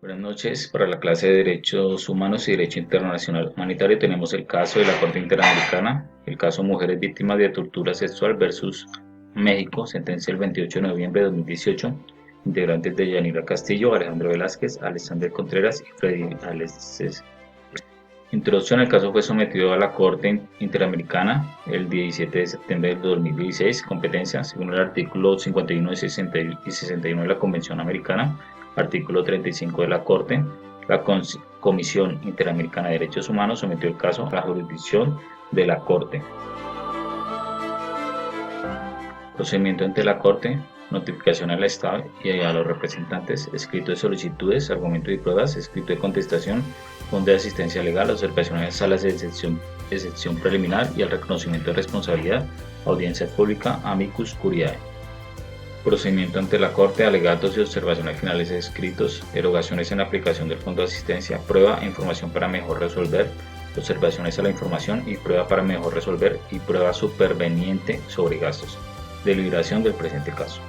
Buenas noches. Para la clase de Derechos Humanos y Derecho Internacional Humanitario tenemos el caso de la Corte Interamericana, el caso Mujeres Víctimas de Tortura Sexual versus México, sentencia el 28 de noviembre de 2018. Integrantes de Yanira Castillo, Alejandro Velázquez, Alexander Contreras y Freddy Alexis. Introducción: el caso fue sometido a la Corte Interamericana el 17 de septiembre del 2016. Competencia: según el artículo 51 y 61 de la Convención Americana, artículo 35 de la Corte, la Comisión Interamericana de Derechos Humanos sometió el caso a la jurisdicción de la Corte. Procedimiento ante la Corte: notificación al Estado y a los representantes, escrito de solicitudes, argumento y pruebas, escrito de contestación, fondo de asistencia legal, observaciones, salas de excepción preliminar y el reconocimiento de responsabilidad, audiencia pública, amicus curiae. Procedimiento ante la Corte: alegatos y observaciones finales escritos, erogaciones en aplicación del fondo de asistencia, prueba e información para mejor resolver, observaciones a la información y prueba para mejor resolver y prueba superveniente sobre gastos. Deliberación del presente caso.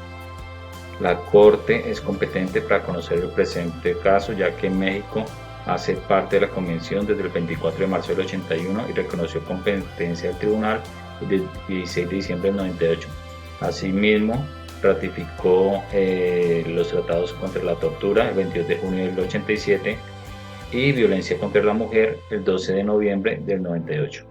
La Corte es competente para conocer el presente caso, ya que México hace parte de la Convención desde el 24 de marzo del 81 y reconoció competencia del Tribunal el 16 de diciembre del 98. Asimismo, ratificó los tratados contra la tortura el 22 de junio del 87 y violencia contra la mujer el 12 de noviembre del 98.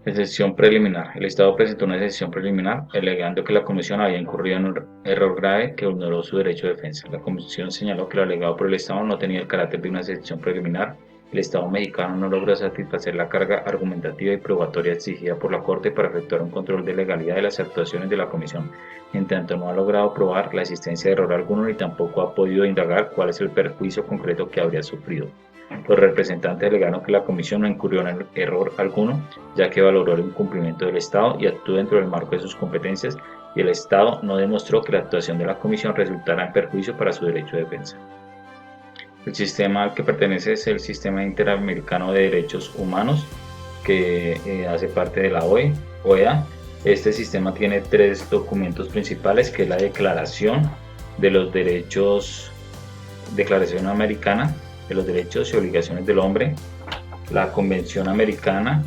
Excepción preliminar. El Estado presentó una excepción preliminar alegando que la Comisión había incurrido en un error grave que vulneró su derecho de defensa. La Comisión señaló que lo alegado por el Estado no tenía el carácter de una excepción preliminar. El Estado mexicano no logró satisfacer la carga argumentativa y probatoria exigida por la Corte para efectuar un control de legalidad de las actuaciones de la Comisión. En tanto, no ha logrado probar la existencia de error alguno ni tampoco ha podido indagar cuál es el perjuicio concreto que habría sufrido. Los representantes alegaron que la Comisión no incurrió en error alguno, ya que valoró el incumplimiento del Estado y actuó dentro del marco de sus competencias, y el Estado no demostró que la actuación de la Comisión resultara en perjuicio para su derecho de defensa. El sistema al que pertenece es el Sistema Interamericano de Derechos Humanos, que hace parte de la OEA. Este sistema tiene tres documentos principales, que es la Declaración de los Derechos, Declaración Americana de los Derechos y Obligaciones del Hombre, la Convención Americana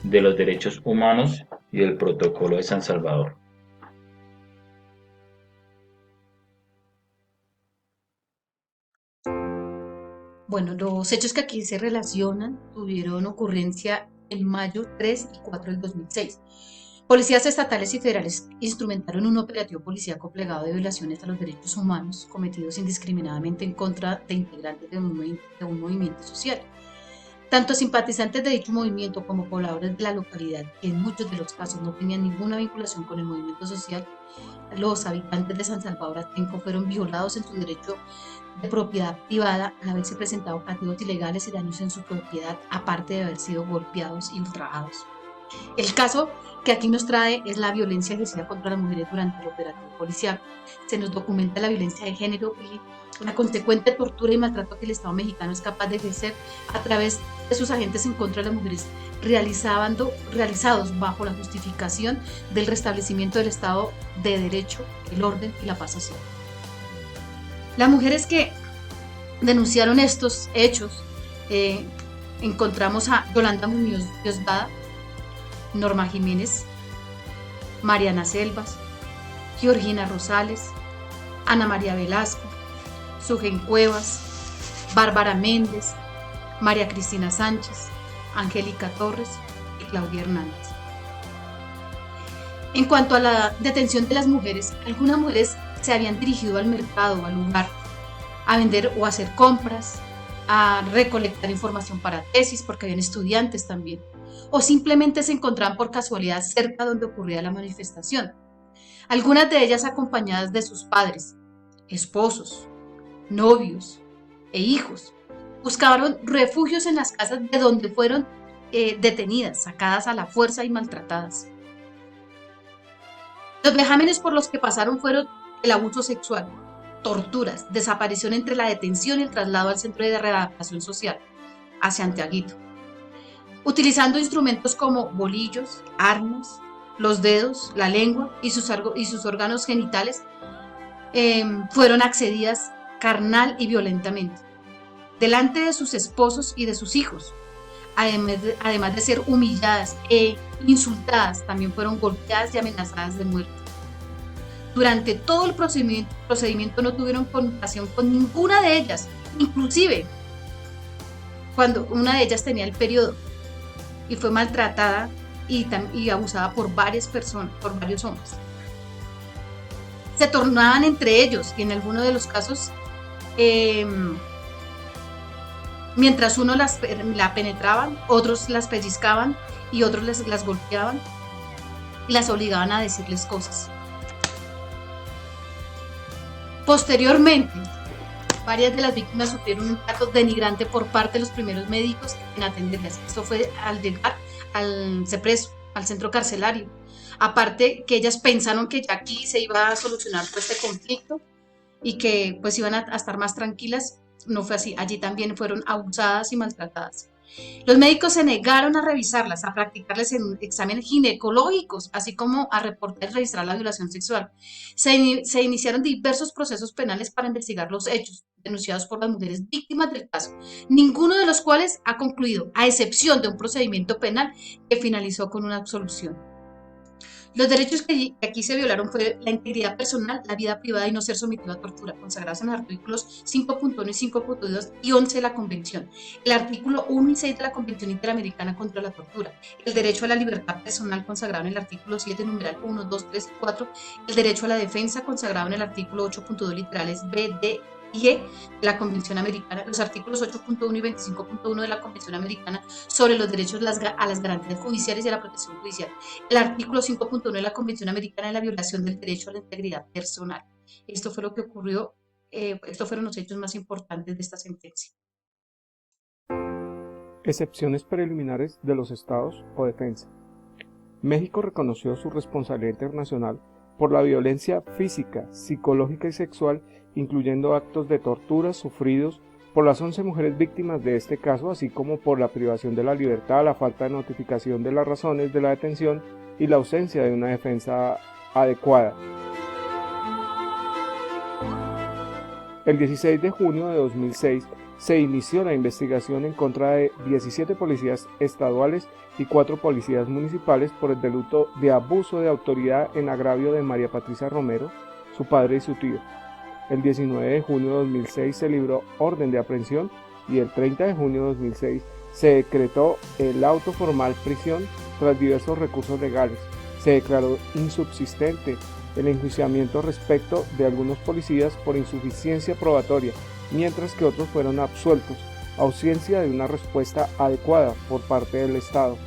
de los Derechos Humanos y el Protocolo de San Salvador. Bueno, los hechos que aquí se relacionan tuvieron ocurrencia en mayo 3 y 4 del 2006. Policías estatales y federales instrumentaron un operativo policíaco plegado de violaciones a los derechos humanos cometidos indiscriminadamente en contra de integrantes de un movimiento social. Tanto simpatizantes de dicho movimiento como pobladores de la localidad, que en muchos de los casos no tenían ninguna vinculación con el movimiento social, los habitantes de San Salvador Atenco fueron violados en su derecho de propiedad privada al haberse presentado cativos ilegales y daños en su propiedad, aparte de haber sido golpeados y ultrajados. El caso que aquí nos trae es la violencia ejercida contra las mujeres durante el operativo policial. Se nos documenta la violencia de género y la consecuente tortura y maltrato que el Estado mexicano es capaz de ejercer a través de sus agentes en contra de las mujeres, realizados bajo la justificación del restablecimiento del Estado de Derecho, el orden y la paz social. Las mujeres que denunciaron estos hechos, encontramos a Yolanda Muñoz Diosdada, Norma Jiménez, Mariana Selvas, Georgina Rosales, Ana María Velasco, Sugen Cuevas, Bárbara Méndez, María Cristina Sánchez, Angélica Torres y Claudia Hernández. En cuanto a la detención de las mujeres, algunas mujeres se habían dirigido al mercado, al lugar, a vender o a hacer compras, a recolectar información para tesis, porque habían estudiantes también, o simplemente se encontraban por casualidad cerca donde ocurría la manifestación. Algunas de ellas acompañadas de sus padres, esposos, novios e hijos. Buscaron refugios en las casas de donde fueron detenidas, sacadas a la fuerza y maltratadas. Los vejámenes por los que pasaron fueron el abuso sexual, torturas, desaparición entre la detención y el traslado al centro de readaptación social, hacia Anteaguito, utilizando instrumentos como bolillos, armas, los dedos, la lengua y sus órganos genitales. Fueron accedidas carnal y violentamente, delante de sus esposos y de sus hijos. Además de ser humilladas e insultadas, también fueron golpeadas y amenazadas de muerte. Durante todo el procedimiento no tuvieron compasión con ninguna de ellas, inclusive cuando una de ellas tenía el periodo y fue maltratada y abusada por varias personas, por varios hombres. Se tornaban entre ellos y en algunos de los casos, mientras uno la penetraban, otros las pellizcaban y otros las golpeaban y las obligaban a decirles cosas. Posteriormente, varias de las víctimas sufrieron un trato denigrante por parte de los primeros médicos en atenderlas. Esto fue al llegar al CEPRESO, al centro carcelario. Aparte que ellas pensaron que ya aquí se iba a solucionar todo este conflicto y que pues iban a estar más tranquilas. No fue así. Allí también fueron abusadas y maltratadas. Los médicos se negaron a revisarlas, a practicarles exámenes ginecológicos, así como a reportar y registrar la violación sexual. Se iniciaron diversos procesos penales para investigar los hechos denunciados por las mujeres víctimas del caso, ninguno de los cuales ha concluido, a excepción de un procedimiento penal que finalizó con una absolución. Los derechos que aquí se violaron fue la integridad personal, la vida privada y no ser sometido a tortura, consagrados en los artículos 5.1 y 5.2 y 11 de la Convención, el artículo 1 y 6 de la Convención Interamericana contra la Tortura, el derecho a la libertad personal consagrado en el artículo 7, numeral 1, 2, 3 y 4, el derecho a la defensa consagrado en el artículo 8.2 literales B, D y E de la Convención Americana, los artículos 8.1 y 25.1 de la Convención Americana sobre los derechos a las garantías judiciales y a la protección judicial, el artículo 5.1 de la Convención Americana de la violación del derecho a la integridad personal. Esto fue lo que ocurrió, estos fueron los hechos más importantes de esta sentencia. Excepciones preliminares de los estados o defensa. México reconoció su responsabilidad internacional por la violencia física, psicológica y sexual, incluyendo actos de tortura sufridos por las 11 mujeres víctimas de este caso, así como por la privación de la libertad, la falta de notificación de las razones de la detención y la ausencia de una defensa adecuada. El 16 de junio de 2006 se inició la investigación en contra de 17 policías estaduales y 4 policías municipales por el delito de abuso de autoridad en agravio de María Patricia Romero, su padre y su tío. El 19 de junio de 2006 se libró orden de aprehensión y el 30 de junio de 2006 se decretó el auto formal prisión tras diversos recursos legales. Se declaró insubsistente el enjuiciamiento respecto de algunos policías por insuficiencia probatoria, mientras que otros fueron absueltos, ausencia de una respuesta adecuada por parte del Estado.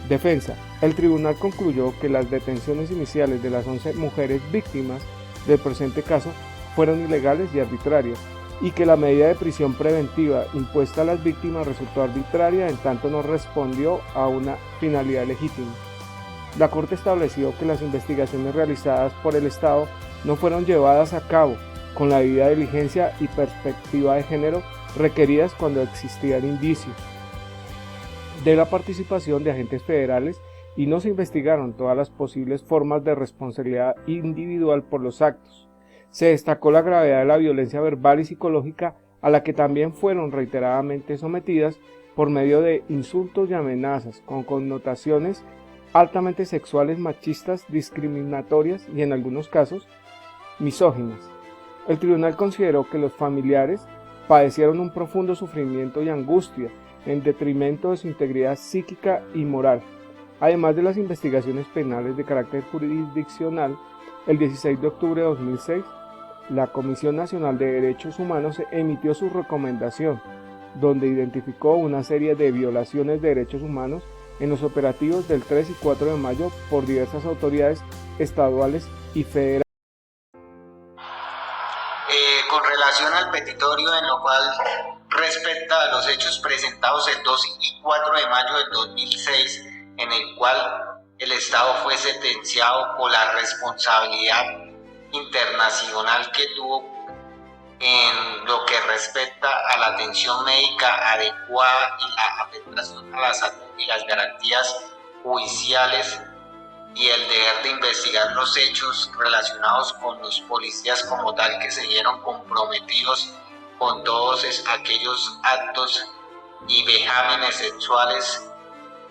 Defensa. El tribunal concluyó que las detenciones iniciales de las 11 mujeres víctimas del presente caso fueron ilegales y arbitrarias, y que la medida de prisión preventiva impuesta a las víctimas resultó arbitraria en tanto no respondió a una finalidad legítima. La Corte estableció que las investigaciones realizadas por el Estado no fueron llevadas a cabo con la debida diligencia y perspectiva de género requeridas cuando existían indicios de la participación de agentes federales y no se investigaron todas las posibles formas de responsabilidad individual por los actos. Se destacó la gravedad de la violencia verbal y psicológica a la que también fueron reiteradamente sometidas por medio de insultos y amenazas con connotaciones altamente sexuales, machistas, discriminatorias y en algunos casos misóginas. El tribunal consideró que los familiares padecieron un profundo sufrimiento y angustia en detrimento de su integridad psíquica y moral. Además de las investigaciones penales de carácter jurisdiccional, el 16 de octubre de 2006, la Comisión Nacional de Derechos Humanos emitió su recomendación, donde identificó una serie de violaciones de derechos humanos en los operativos del 3 y 4 de mayo por diversas autoridades estaduales y federales. Con relación al petitorio, en lo cual respecta a los hechos presentados el 2 y 4 de mayo del 2006, en el cual el Estado fue sentenciado por la responsabilidad internacional que tuvo en lo que respecta a la atención médica adecuada y la afectación a la salud y las garantías judiciales y el deber de investigar los hechos relacionados con los policías como tal que se vieron comprometidos con todos aquellos actos y vejámenes sexuales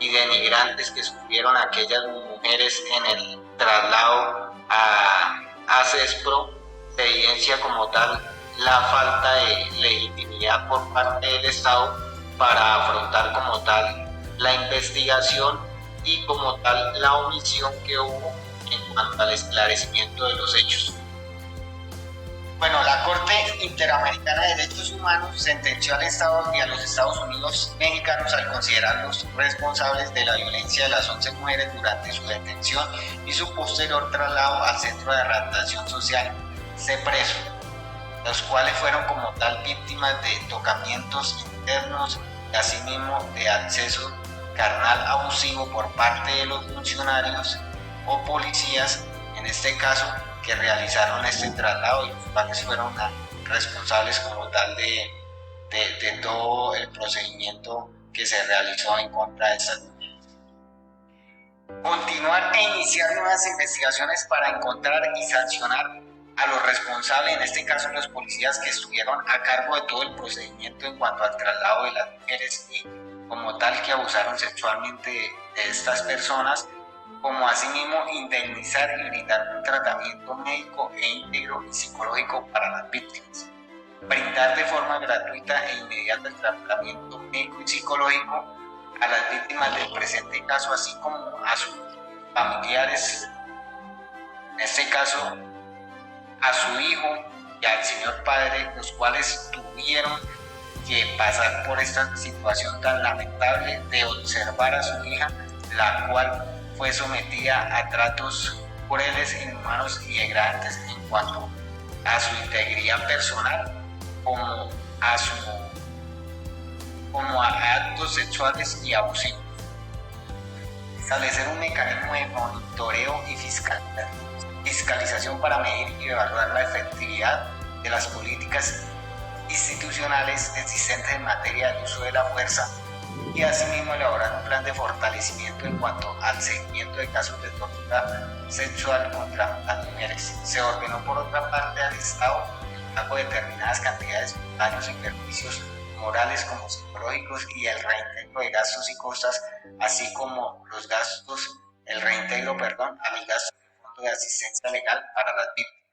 y denigrantes que sufrieron aquellas mujeres en el traslado a CESPRO. Se evidencia como tal la falta de legitimidad por parte del Estado para afrontar como tal la investigación y como tal la omisión que hubo en cuanto al esclarecimiento de los hechos. Bueno, la Corte Interamericana de Derechos Humanos sentenció al Estado y a los Estados Unidos mexicanos al considerarlos responsables de la violencia de las 11 mujeres durante su detención y su posterior traslado al Centro de Readaptación Social CEPRESO, los cuales fueron como tal víctimas de tocamientos internos y asimismo de acceso carnal abusivo por parte de los funcionarios o policías, en este caso, que realizaron este traslado y los cuales fueron responsables como tal de todo el procedimiento que se realizó en contra de estas mujeres. Continuar e iniciar nuevas investigaciones para encontrar y sancionar a los responsables, en este caso los policías que estuvieron a cargo de todo el procedimiento en cuanto al traslado de las mujeres y como tal que abusaron sexualmente de estas personas, como asimismo indemnizar y brindar un tratamiento médico e íntegro y psicológico para las víctimas, brindar de forma gratuita e inmediata el tratamiento médico y psicológico a las víctimas del presente caso, así como a sus familiares, en este caso a su hijo y al señor padre, los cuales tuvieron que pasar por esta situación tan lamentable de observar a su hija, la cual fue sometida a tratos crueles, inhumanos y degradantes en cuanto a su integridad personal, como a actos sexuales y abusivos. Establecer un mecanismo de monitoreo y fiscalización para medir y evaluar la efectividad de las políticas institucionales existentes en materia de uso de la fuerza y asimismo elaborar un plan de fortalecimiento en cuanto al seguimiento de casos de tortura sexual contra las mujeres. Se ordenó por otra parte al Estado el pago de determinadas cantidades de daños y perjuicios morales como psicológicos y el reintegro de gastos y costas, así como el reintegro a los gastos del Fondo de Asistencia Legal para las Víctimas.